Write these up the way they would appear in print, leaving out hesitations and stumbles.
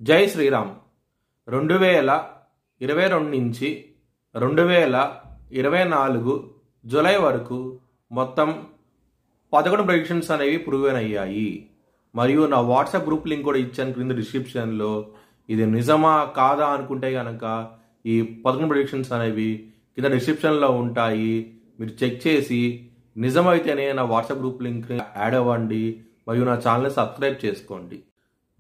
జై శ్రీరామ్. 2022 నుంచి 2024 జూలై వరకు మొత్తం 11 ప్రెడిక్షన్స్ అనేవి ప్రూవెన్ అయ్యాయి. మరియు నా వాట్సాప్ గ్రూప్ లింక్ కూడా ఇచ్చాను క్రింద డిస్క్రిప్షన్లో. ఇది నిజమా కాదా అనుకుంటే కనుక ఈ 11 ప్రెడిక్షన్స్ అనేవి కింద డిస్క్రిప్షన్లో ఉంటాయి. మీరు చెక్ చేసి నిజమైతేనే నా వాట్సాప్ గ్రూప్ లింక్ యాడ్ అవ్వండి మరియు నా ఛానల్ని సబ్స్క్రైబ్ చేసుకోండి.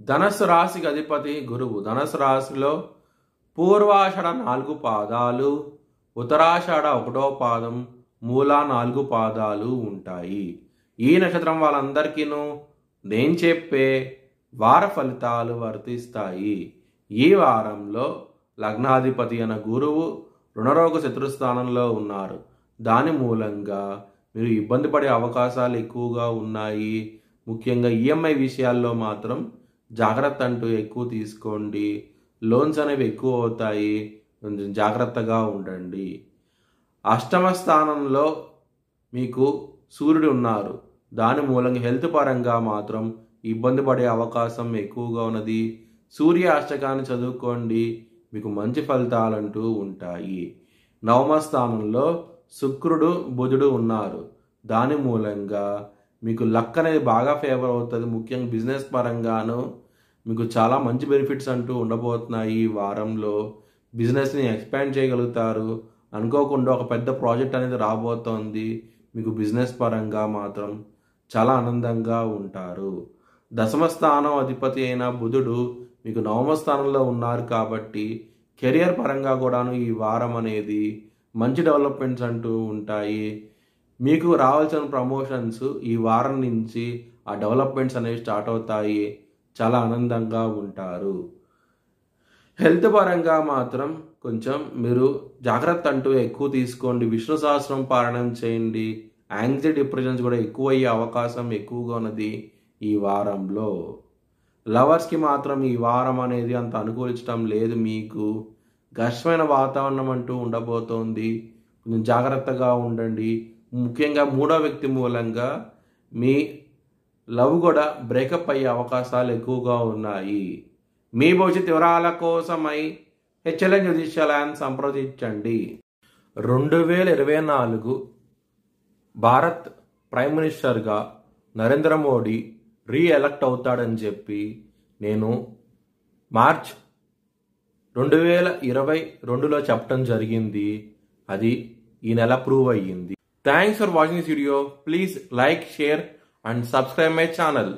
ధనస్సు రాశికి అధిపతి గురువు. ధనస్సు రాశిలో పూర్వాషాఢ 4 పాదాలు, ఉత్తరాషాఢ 1వ పాదం, మూల 4 పాదాలు ఉంటాయి. ఈ నక్షత్రం వాళ్ళందరికీను నేను చెప్పే వార ఫలితాలు వర్తిస్తాయి. ఈ వారంలో లగ్నాధిపతి అయిన గురువు రుణరోగ శత్రుస్థానంలో ఉన్నారు. దాని మూలంగా మీరు ఇబ్బంది పడే అవకాశాలు ఎక్కువగా ఉన్నాయి. ముఖ్యంగా ఈఎంఐ విషయాల్లో మాత్రం జాగ్రత్త అంటూ ఎక్కువ తీసుకోండి. లోన్స్ అనేవి ఎక్కువ అవుతాయి, కొంచెం జాగ్రత్తగా ఉండండి. అష్టమ స్థానంలో మీకు సూర్యుడు ఉన్నారు. దాని మూలంగా హెల్త్ పరంగా మాత్రం ఇబ్బంది పడే అవకాశం ఎక్కువగా ఉన్నది. సూర్య అష్టకాన్ని చదువుకోండి, మీకు మంచి ఫలితాలంటూ ఉంటాయి. నవమ స్థానంలో శుక్రుడు బుధుడు ఉన్నారు. దాని మూలంగా మీకు లక్ అనేది బాగా ఫేవర్ అవుతుంది. ముఖ్యంగా బిజినెస్ పరంగాను మీకు చాలా మంచి బెనిఫిట్స్ అంటూ ఉండబోతున్నాయి. ఈ వారంలో బిజినెస్ని ఎక్స్పాండ్ చేయగలుగుతారు. అనుకోకుండా ఒక పెద్ద ప్రాజెక్ట్ అనేది రాబోతోంది. మీకు బిజినెస్ పరంగా మాత్రం చాలా ఆనందంగా ఉంటారు. దశమ స్థానం అధిపతి అయిన బుధుడు మీకు నవమ స్థానంలో ఉన్నారు కాబట్టి కెరియర్ పరంగా కూడాను ఈ వారం అనేది మంచి డెవలప్మెంట్స్ అంటూ ఉంటాయి. మీకు రావాల్సిన ప్రమోషన్స్ ఈ వారం నుంచి ఆ డెవలప్మెంట్స్ అనేవి స్టార్ట్ అవుతాయి. చాలా ఆనందంగా ఉంటారు. హెల్త్ పరంగా మాత్రం కొంచెం మీరు జాగ్రత్త అంటూ ఎక్కువ తీసుకోండి. విష్ణు సహస్రం పారాయణం చేయండి. యాంగ్జైటీ డిప్రెషన్స్ కూడా ఎక్కువ అయ్యే అవకాశం ఎక్కువగా ఉన్నది ఈ వారంలో. లవర్స్కి మాత్రం ఈ వారం అనేది అంత అనుకూలించడం లేదు. మీకు ఘర్షమైన వాతావరణం అంటూ ఉండబోతోంది. కొంచెం జాగ్రత్తగా ఉండండి. ముఖ్యంగా మూడో వ్యక్తి మూలంగా మీ లవ్ కూడా బ్రేకప్ అయ్యే అవకాశాలు ఎక్కువగా ఉన్నాయి. మీ భవిష్యత్ వివరాల కోసమై హెచ్ఎల్ఎన్ జ్యోతిష్యాలయాన్ని సంప్రదించండి. 2024 భారత్ ప్రైమ్ మినిస్టర్గా నరేంద్ర మోడీ రీఎలక్ట్ అవుతాడని చెప్పి నేను మార్చ్ 2022లో చెప్పడం జరిగింది. అది ఈ నెల ప్రూవ్ అయ్యింది. Thanks for watching this video. Please like, share and subscribe my channel.